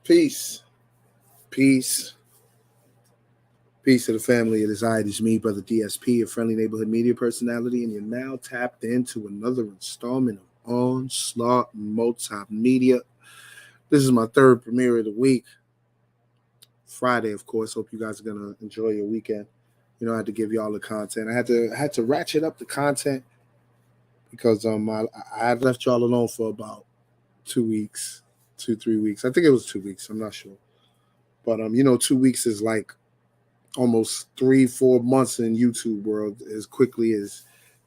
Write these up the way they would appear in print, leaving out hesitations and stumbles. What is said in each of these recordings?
Peace. Peace. Peace to the family. It is it is me, Brother DSP, a friendly neighborhood media personality, and you're now tapped into another installment of Onslaught Multimedia. This is my third premiere of the week. Friday, of course. Hope you guys are gonna enjoy your weekend. You know, I had to give y'all the content. I had to ratchet up the content because I had left y'all alone for about 2 weeks, 3 weeks. I think it was 2 weeks. I'm not sure. But 2 weeks is like almost 3-4 months in YouTube world, as quickly as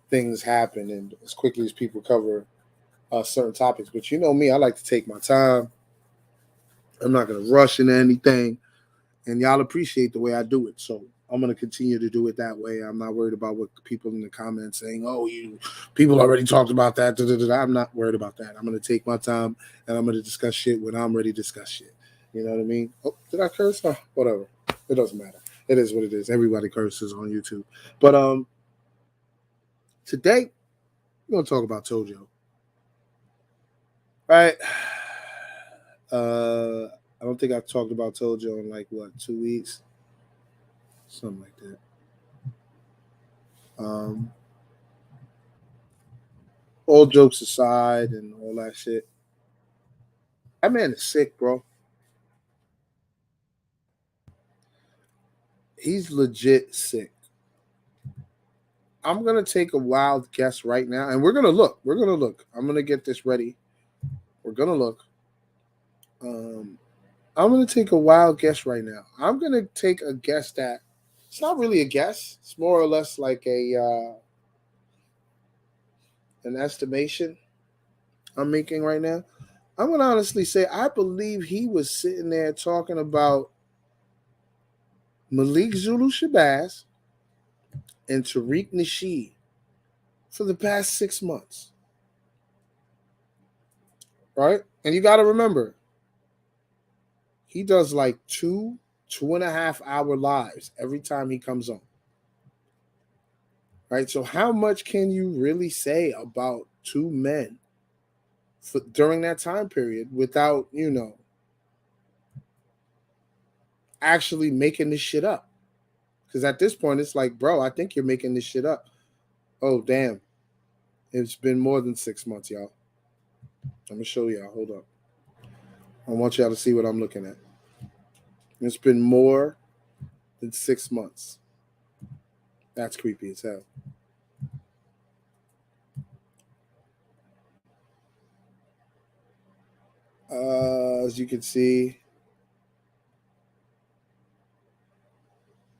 things happen and as quickly as people cover certain topics. But you know me, I like to take my time. I'm not going to rush into anything, and y'all appreciate the way I do it. So I'm going to continue to do it that way. I'm not worried about what people in the comments saying, oh, you people already talked about that. I'm not worried about that. I'm going to take my time, and I'm going to discuss shit when I'm ready to discuss shit. You know what I mean? Oh, did I curse? Oh, whatever. It doesn't matter. It is what it is. Everybody curses on YouTube. But today we're gonna talk about Tojo. Right? I don't think I've talked about Tojo in 2 weeks, something like that. All jokes aside and all that shit, that man is sick, bro. He's legit sick. I'm gonna take a wild guess right now, and we're gonna look. I'm gonna get this ready. We're gonna look. I'm going to take a wild guess right now. I'm going to take a guess that it's not really a guess. It's more or less like an estimation I'm making right now. I'm going to honestly say I believe he was sitting there talking about Malik Zulu Shabazz and Tariq Nasheed for the past 6 months. Right? And you got to remember, he does like 2.5 hour lives every time he comes on. Right? So how much can you really say about two men during that time period without, actually making this shit up? Because at this point, it's like, bro, I think you're making this shit up. Oh, damn. It's been more than 6 months, y'all. I'm going to show y'all. Hold up. I want y'all to see what I'm looking at. It's been more than 6 months. That's creepy as hell. As you can see,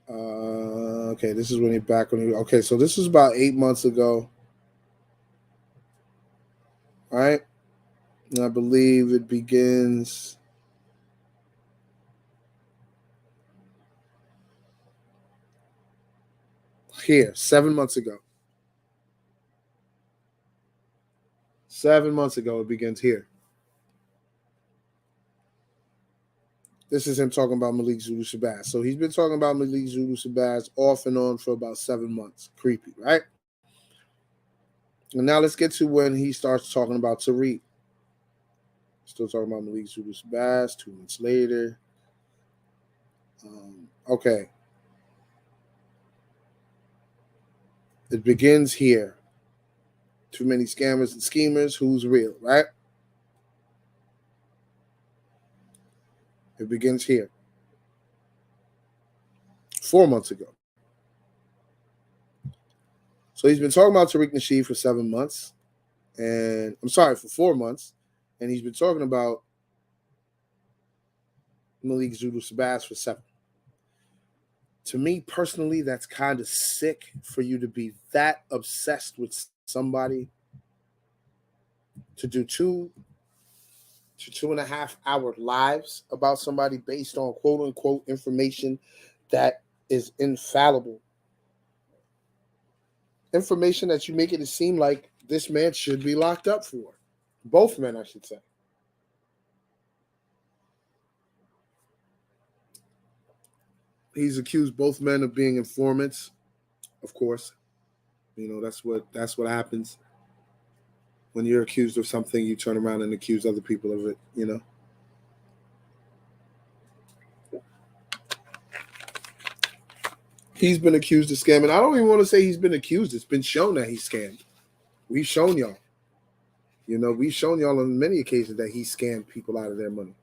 okay, this is when okay, so this was about 8 months ago. All right. And I believe it begins here, 7 months ago. 7 months ago, it begins here. This is him talking about Malik Zulu Shabazz. So he's been talking about Malik Zulu Shabazz off and on for about 7 months. Creepy, right? And now let's get to when he starts talking about Tariq. Still talking about Malik Zulu Shabazz 2 months later. Okay. It begins here. Too many scammers and schemers. Who's real, right? It begins here. 4 months ago. So he's been talking about Tariq Nasheed for 7 months. And I'm sorry, for 4 months. And he's been talking about Malik Zulu Shabazz for 7. To me personally, that's kind of sick for you to be that obsessed with somebody to do 2 to 2.5 hour lives about somebody based on quote unquote information that is infallible. Information that you make it seem like this man should be locked up for. Both men, I should say. He's accused both men of being informants, of course. That's what happens. When you're accused of something, you turn around and accuse other people of it, He's been accused of scamming. I don't even want to say he's been accused. It's been shown that he's scammed. We've shown y'all. We've shown y'all on many occasions that he scammed people out of their money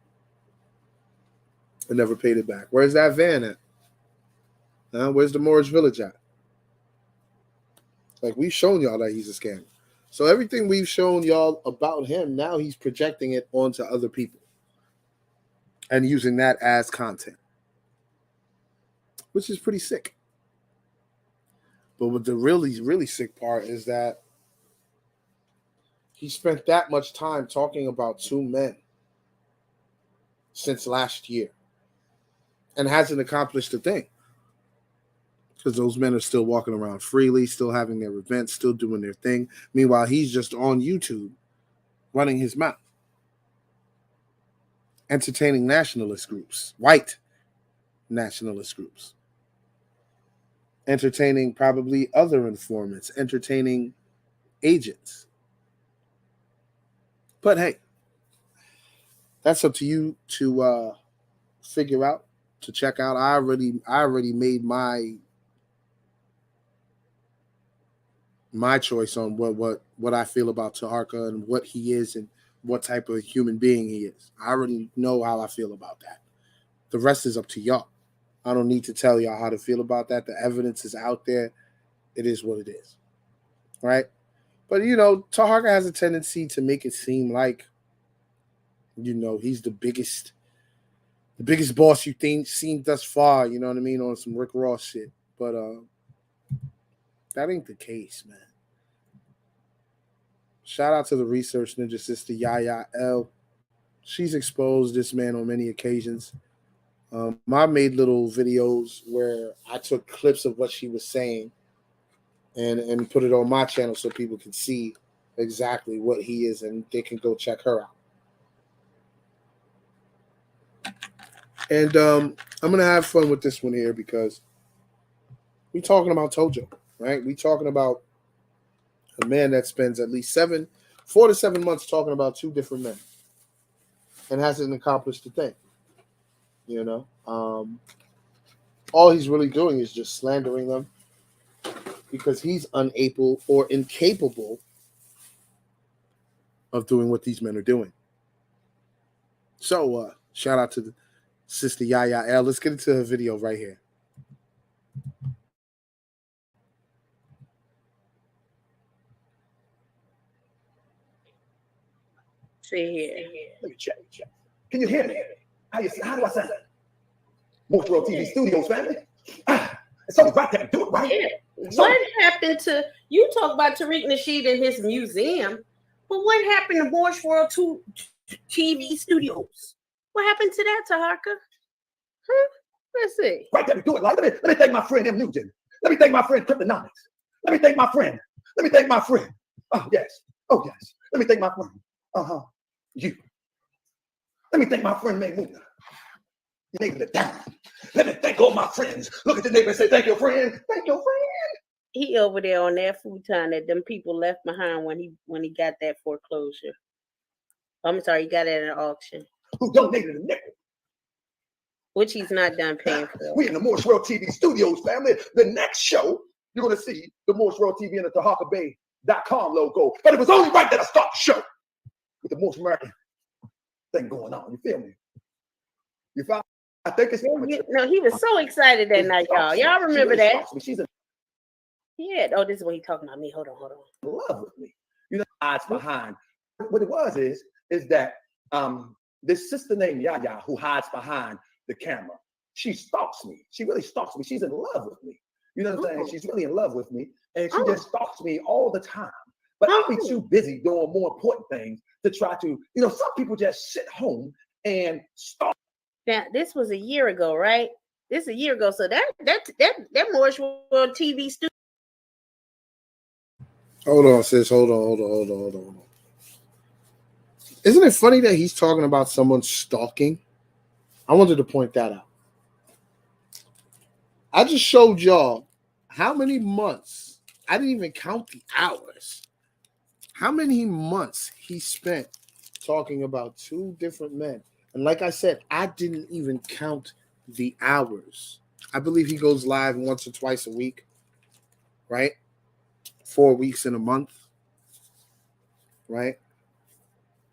and never paid it back. Where's that van at? Where's the Moorish village at? Like, we've shown y'all that he's a scammer. So everything we've shown y'all about him, now he's projecting it onto other people and using that as content, which is pretty sick. But what the really, really sick part is that he spent that much time talking about two men since last year and hasn't accomplished a thing. Because those men are still walking around freely, still having their events, still doing their thing. Meanwhile, he's just on YouTube running his mouth, entertaining nationalist groups, white nationalist groups, entertaining probably other informants, entertaining agents. But hey, that's up to you to figure out, to check out. I already made my choice on what I feel about TAHARKA and what he is and what type of human being he is. I already know how I feel about that. The rest is up to y'all. I don't need to tell y'all how to feel about that. The evidence is out there. It is what it is. Right? But, TAHARKA has a tendency to make it seem like, he's the biggest boss you've seen thus far, you know what I mean, on some Rick Ross shit. But that ain't the case, man. Shout out to the research ninja sister Yaya L. She's exposed this man on many occasions. I made little videos where I took clips of what she was saying and put it on my channel so people can see exactly what he is and they can go check her out. And I'm going to have fun with this one here because we're talking about Tojo, right? We're talking about a man that spends at least 4 to 7 months talking about two different men and hasn't accomplished a thing. All he's really doing is just slandering them because he's unable or incapable of doing what these men are doing. So shout out to the sister Yaya L. Let's get into her video right here. See here. Let me check. Can you hear me? How do I sound? Moorish World TV Studios, family. It's only right there. Do it right. Yeah. What happened to you? Talk about Tariq Nasheed and his museum, but what happened to Moorish World TV Studios? What happened to that, TAHARKA? Let's see. Right there, do it. Like, let me thank my friend M. Nugent. Let me thank my friend Kryptonomics. Let me thank my friend. Oh yes. Let me thank my friend. You. Let me thank my friend Maymuna. Your neighbor the down. Let me thank all my friends. Look at the neighbor and say, thank your friend. Thank your friend. He over there on that futon that them people left behind when he got that foreclosure. I'm sorry, he got it at an auction. Who donated a nickel? Which he's not done paying for. We in the Moorish World TV Studios, family. The next show, you're going to see the Moorish World TV and the TAHARKABEY.com logo. But it was only right that I start the show with the most American thing going on. You feel me? You feel? I think it's no. He was so excited that night, y'all. Y'all remember that? Yeah. Oh, this is what he's talking about me. Hold on. Love with me. Odds behind. What it was is that this sister named Yaya who hides behind the camera. She stalks me. She really stalks me. She's in love with me. You know what I'm saying? She's really in love with me, and she just stalks me all the time. But I'll be too busy doing more important things to try to, some people just sit home and stalk. Now, this was a year ago, right? This is a year ago. So that Moorish World TV studio. Hold on, sis. Hold on. Isn't it funny that he's talking about someone stalking? I wanted to point that out. I just showed y'all how many months. I didn't even count the hours. How many months he spent talking about two different men. And like I said, I didn't even count the hours. I believe he goes live once or twice a week, right? 4 weeks in a month, right?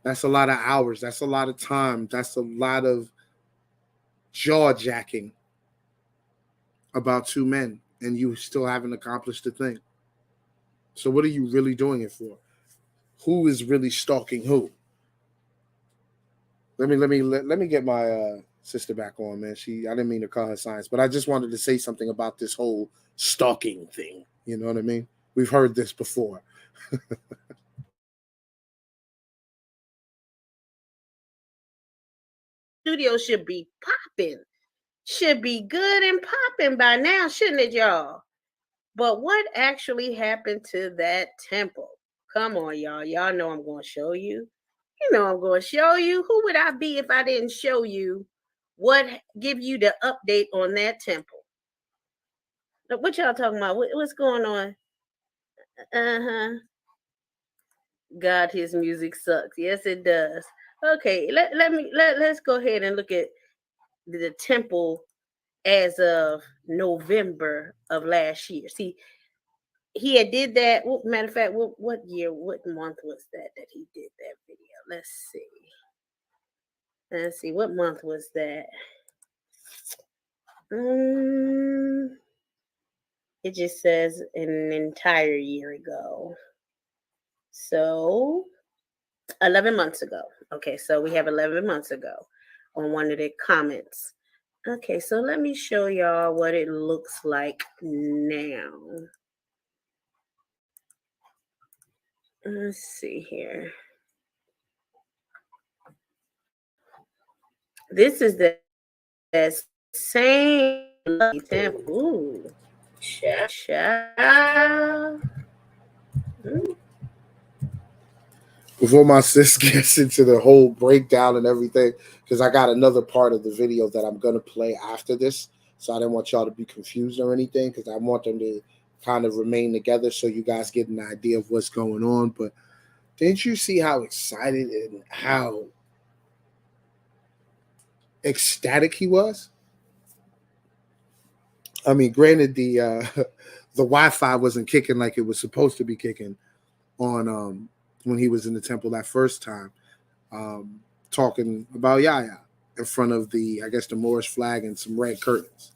That's a lot of hours. That's a lot of time. That's a lot of jaw jacking about two men, and you still haven't accomplished a thing. So what are you really doing it for? Who is really stalking who? Let me get my sister back on, man. I didn't mean to call her science, but I just wanted to say something about this whole stalking thing. You know what I mean? We've heard this before. Studio should be popping. Should be good and popping by now, shouldn't it, y'all? But what actually happened to that temple? Come on, y'all. Y'all know I'm going to show you. You know I'm going to show you. Who would I be if I didn't show you give you the update on that temple? What y'all talking about? What's going on? Uh-huh. God, his music sucks. Yes, it does. Okay, let's go ahead and look at the temple as of November of last year. See, he had did that. Matter of fact, what year, what month was that he did that video? Let's see. What month was that? It just says an entire year ago. So 11 months ago. Okay, so we have 11 months ago on one of the comments. Okay, so let me show y'all what it looks like now. Let's see here. This is that same temple. Ooh, child. Before my sis gets into the whole breakdown and everything, because I got another part of the video that I'm going to play after this. So I didn't want y'all to be confused or anything, because I want them to kind of remain together so you guys get an idea of what's going on. But didn't you see how excited and how ecstatic he was? I mean, granted, the the Wi-Fi wasn't kicking like it was supposed to be kicking on when he was in the temple that first time, talking about Yaya in front of the Moorish flag and some red curtains,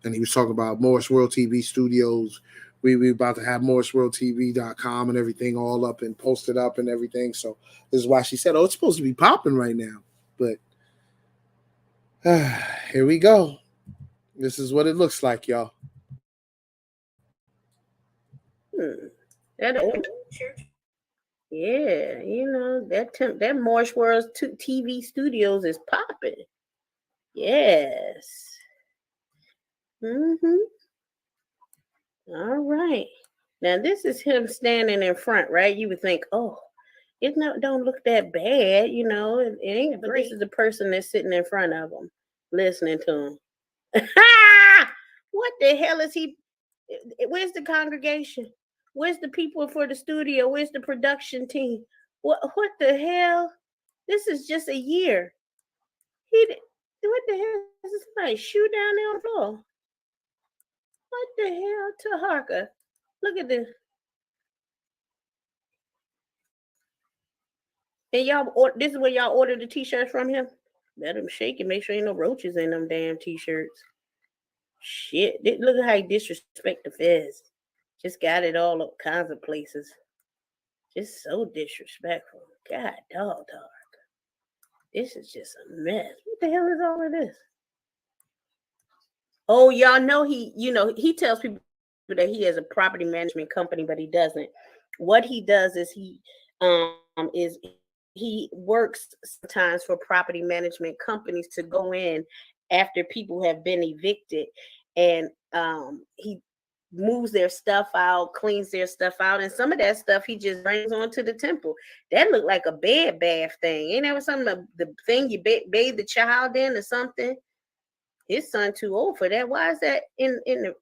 and he was talking about Moorish World TV Studios. We about to have MoorishWorldTV.com and everything all up and posted up and everything. So this is why she said, "Oh, it's supposed to be popping right now," but here we go. This is what it looks like, y'all. That old church. Yeah, you know, that Moorish World TV Studios is popping. Yes. Mm-hmm. All right. Now this is him standing in front, right? You would think, oh, don't look that bad, you know. It ain't, but this is the person that's sitting in front of him, listening to him. What the hell is he? Where's the congregation? Where's the people for the studio? Where's the production team? What the hell? This is just a year. What the hell is this like? Shoe down there on the floor. What the hell, TAHARKA? Look at this. And y'all, this is where y'all ordered the t-shirts from him? Let him shake it. Make sure ain't no roaches in them damn t-shirts. Shit. Look at how he disrespect the feds. Just got it all up kinds of places. Just so disrespectful. God, dog. This is just a mess. What the hell is all of this? Oh, y'all know he tells people that he has a property management company, but he doesn't. What he does is he works sometimes for property management companies to go in after people have been evicted, and he moves their stuff out, cleans their stuff out, and some of that stuff he just brings onto the temple. That looked like a bed bath thing. Ain't that was something the thing you bathe the child in or something? His son too old for that. Why is that in the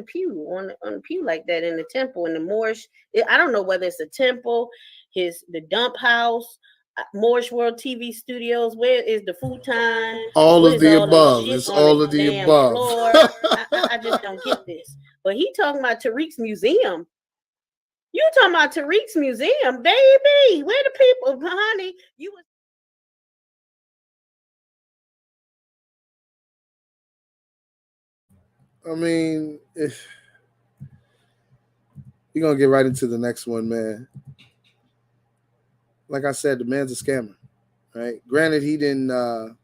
pew on the pew like that in the temple in the Moorish? I don't know whether it's a temple, the dump house, Moorish World TV Studios? Where is the futon? All Where's of the all this above. shit It's on all the of the damn above. floor? I just don't get this. But he talking about Tariq's museum. You talking about Tariq's museum, baby? Where the people, honey? You was. I mean, we're gonna get right into the next one, man. Like I said, the man's a scammer, right? Granted, he didn't. I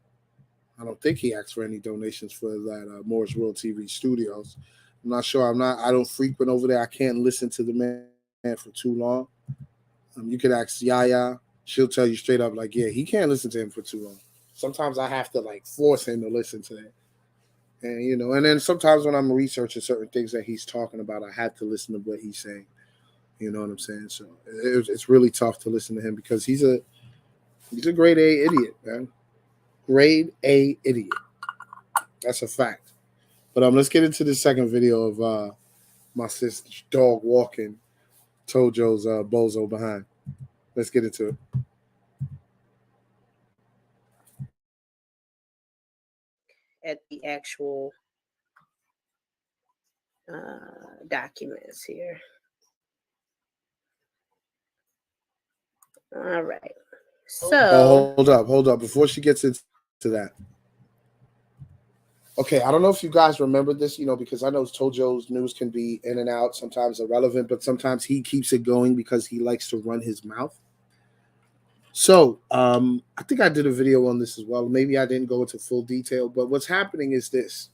don't think he asked for any donations for that Moorish World TV Studios. I'm not sure. I don't frequent over there. I can't listen to the man for too long. You could ask Yaya. She'll tell you straight up, like, yeah, he can't listen to him for too long. Sometimes I have to like force him to listen to it. And and then sometimes when I'm researching certain things that he's talking about, I have to listen to what he's saying. You know what I'm saying? So it's really tough to listen to him because he's a grade A idiot, man. Grade A idiot. That's a fact. But let's get into the second video of my sister's dog walking Tojo's bozo behind. Let's get into it. At the actual documents here. All right. So hold up. Before she gets into that. Okay, I don't know if you guys remember this, because I know Tojo's news can be in and out, sometimes irrelevant, but sometimes he keeps it going because he likes to run his mouth. So I think I did a video on this as well. Maybe I didn't go into full detail, but what's happening is this.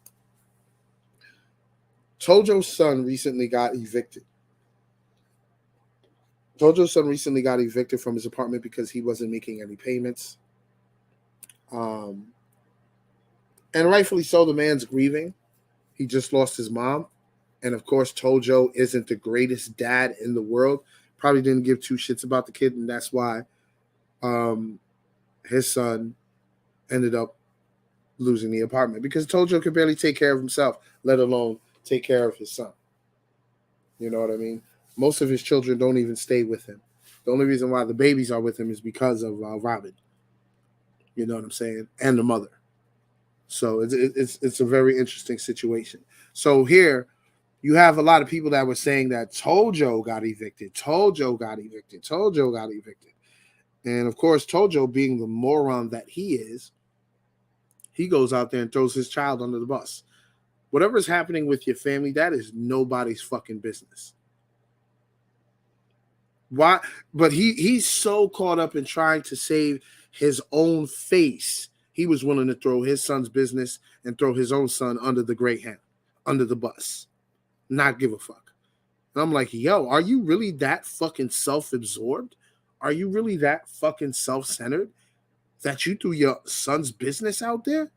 Tojo's son recently got evicted. Tojo's son recently got evicted from his apartment because he wasn't making any payments. And rightfully so, the man's grieving. He just lost his mom. And of course, Tojo isn't the greatest dad in the world. Probably didn't give two shits about the kid. And that's why his son ended up losing the apartment. Because Tojo could barely take care of himself, let alone take care of his son. You know what I mean? Most of his children don't even stay with him. The only reason why the babies are with him is because of Robin. You know what I'm saying? And the mother. So it's a very interesting situation. So here you have a lot of people that were saying that Tojo got evicted. Tojo got evicted. Tojo got evicted. And of course, Tojo, being the moron that he is, he goes out there and throws his child under the bus. Whatever's happening with your family, that is nobody's fucking business. Why? But he's so caught up in trying to save his own face. He was willing to throw his son's business and throw his own son under the Greyhound, under the bus. Not give a fuck. And I'm like, yo, are you really that fucking self-absorbed? Are you really that fucking self-centered that you threw your son's business out there?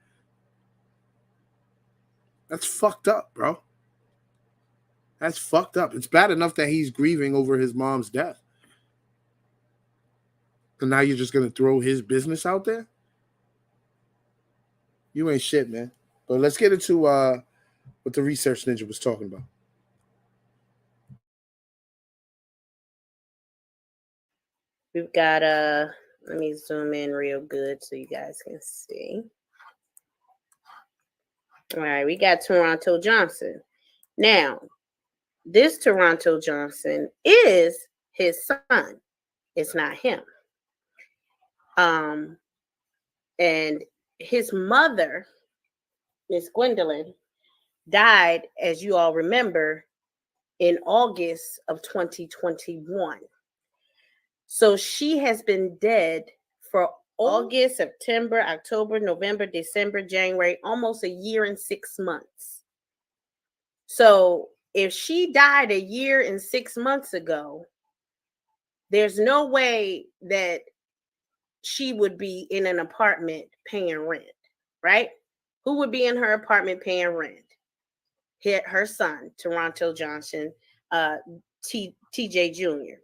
That's fucked up, bro. That's fucked up. It's bad enough that he's grieving over his mom's death. And now you're just going to throw his business out there? You ain't shit, man. But let's get into what the research ninja was talking about. we've got let me zoom in real good so you guys can see. All right, we got Toronto Johnson. Now, this Toronto Johnson is his son. It's not him. And his mother, Miss Gwendolyn, died, as you all remember, in August of 2021. So she has been dead for August, September, October, November, December, January, almost a year and 6 months. So if she died a year and 6 months ago, there's no way that she would be in an apartment paying rent, right? Who would be in her apartment paying rent? Her son, Toronto Johnson, TJ Jr.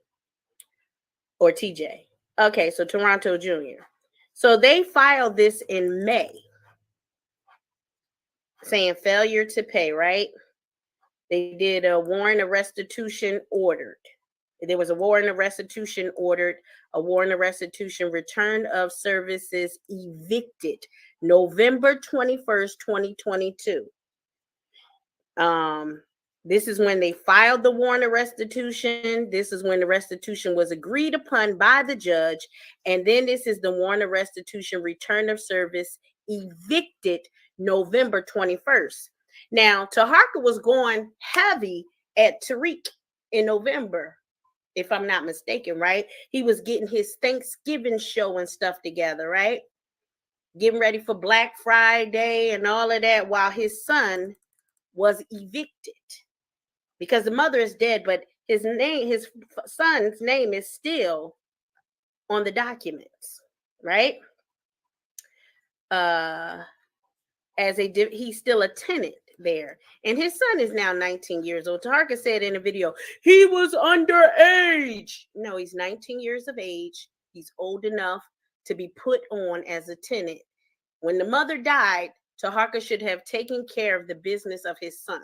or TJ. Okay, so Toronto Jr. So they filed this in May, saying failure to pay, right? They did a warrant of restitution ordered. There was a warrant of restitution ordered, a warrant of restitution, return of services evicted, November 21st, 2022. This is when they filed the warrant of restitution. This is when the restitution was agreed upon by the judge. And then this is the warrant of restitution, return of service evicted, November 21st. Now, TAHARKA was going heavy at Tariq in November, if I'm not mistaken, right? He was getting his Thanksgiving show and stuff together, right? Getting ready for Black Friday and all of that while his son was evicted. Because the mother is dead, but his son's name is still on the documents, right? He's still a tenant there. And his son is now 19 years old. TAHARKA said in a video, he was underage. No, he's 19 years of age. He's old enough to be put on as a tenant. When the mother died, TAHARKA should have taken care of the business of his son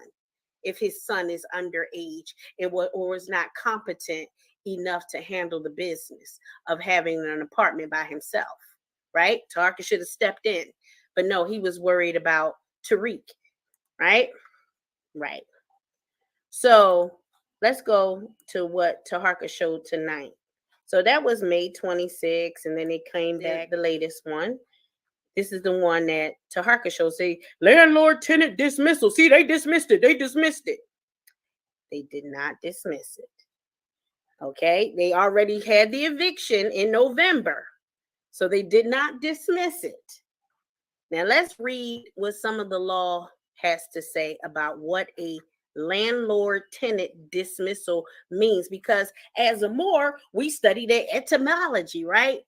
if his son is underage or was not competent enough to handle the business of having an apartment by himself, right? TAHARKA should have stepped in. But no, he was worried about Tariq, right? Right. So let's go to what TAHARKA showed tonight. So that was May 26, and then it came back, the latest one. This is the one that TAHARKA showed. Say, landlord-tenant dismissal. See, they dismissed it. They dismissed it. They did not dismiss it. Okay? They already had the eviction in November. So they did not dismiss it. Now, let's read what some of the law has to say about what a landlord-tenant dismissal means. Because as a Moor, we study the etymology, right?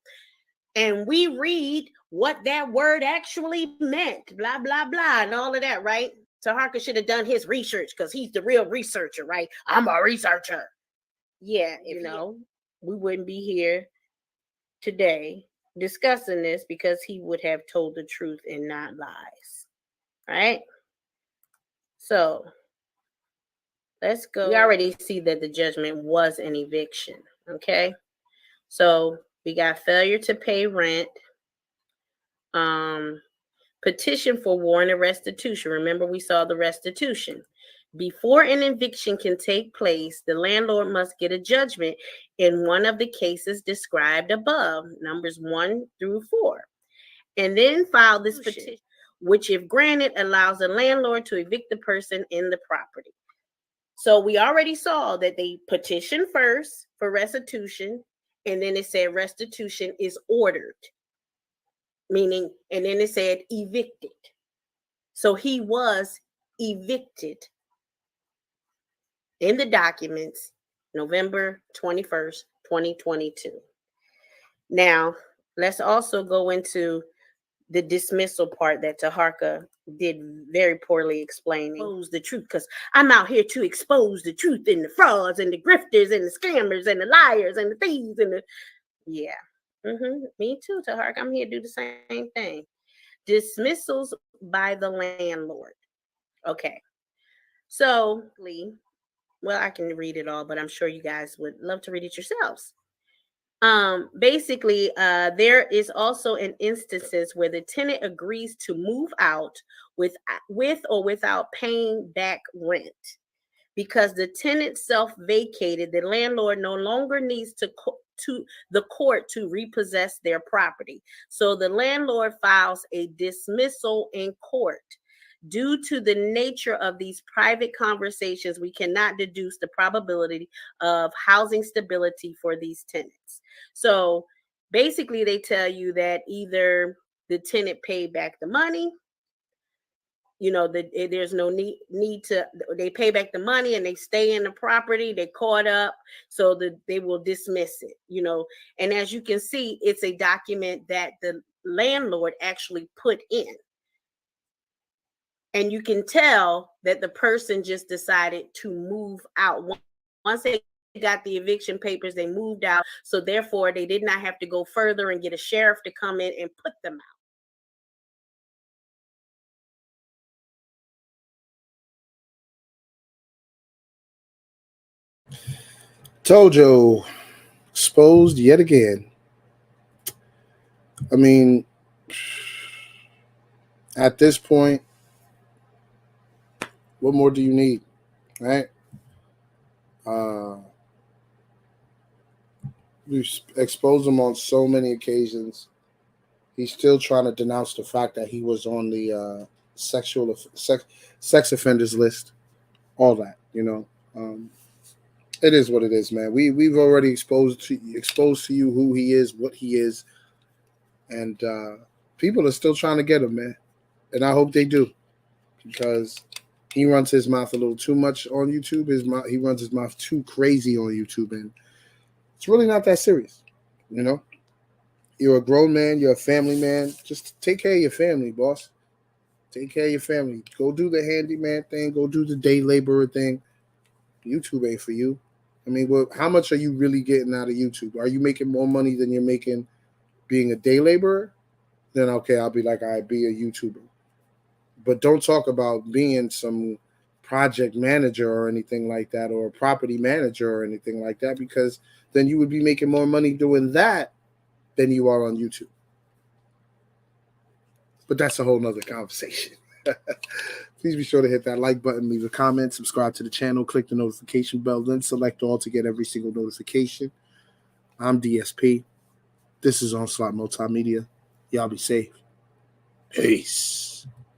And we read what that word actually meant, blah, blah, blah, and all of that, right? TAHARKA should have done his research because he's the real researcher, right? I'm a researcher. Yeah, we wouldn't be here today discussing this because he would have told the truth and not lies, right? So let's go. We already see that the judgment was an eviction, okay? So we got failure to pay rent, petition for warrant of restitution. Remember, we saw the restitution. Before an eviction can take place, the landlord must get a judgment in one of the cases described above, numbers 1 through 4, and then file this petition, which, if granted, allows the landlord to evict the person in the property. So we already saw that they petitioned first for restitution, and then it said restitution is ordered, meaning, and then it said evicted. So he was evicted in the documents, November 21st, 2022. Now, let's also go into the dismissal part that TAHARKA did very poorly explaining. Expose the truth, because I'm out here to expose the truth and the frauds and the grifters and the scammers and the liars and the thieves and the, yeah. Me too, TAHARKA. I'm here to do the same thing. Dismissals by the landlord. Okay. So, well, I can read it all, but I'm sure you guys would love to read it yourselves. Basically, there is also an instances where the tenant agrees to move out with or without paying back rent. Because the tenant self-vacated, the landlord no longer needs to the court to repossess their property. So the landlord files a dismissal in court. Due to the nature of these private conversations, we cannot deduce the probability of housing stability for these tenants. So basically, they tell you that either the tenant paid back the money, there's no need to, they pay back the money and they stay in the property, they caught up, so that they will dismiss it, And as you can see, it's a document that the landlord actually put in. And you can tell that the person just decided to move out. Once they got the eviction papers, they moved out. So therefore, they did not have to go further and get a sheriff to come in and put them out. Tojo exposed yet again. I mean, at this point, what more do you need, right? We've exposed him on so many occasions. He's still trying to denounce the fact that he was on the sex offenders list. All that, you know. It is what it is, man. We've already exposed to you who he is, what he is, and people are still trying to get him, man. And I hope they do, because he runs his mouth a little too much on YouTube. He runs his mouth too crazy on YouTube, and it's really not that serious, you know. You're a grown man. You're a family man. Just take care of your family, boss. Take care of your family. Go do the handyman thing. Go do the day laborer thing. YouTube ain't for you. I mean, well, how much are you really getting out of YouTube? Are you making more money than you're making being a day laborer? Then okay, I'll be like, all right, be a YouTuber. But don't talk about being some project manager or anything like that, or a property manager or anything like that, because then you would be making more money doing that than you are on YouTube. But that's a whole nother conversation. Please be sure to hit that like button, leave a comment, subscribe to the channel, click the notification bell, then select all to get every single notification. I'm DSP. This is Onslaught Multimedia. Y'all be safe. Peace.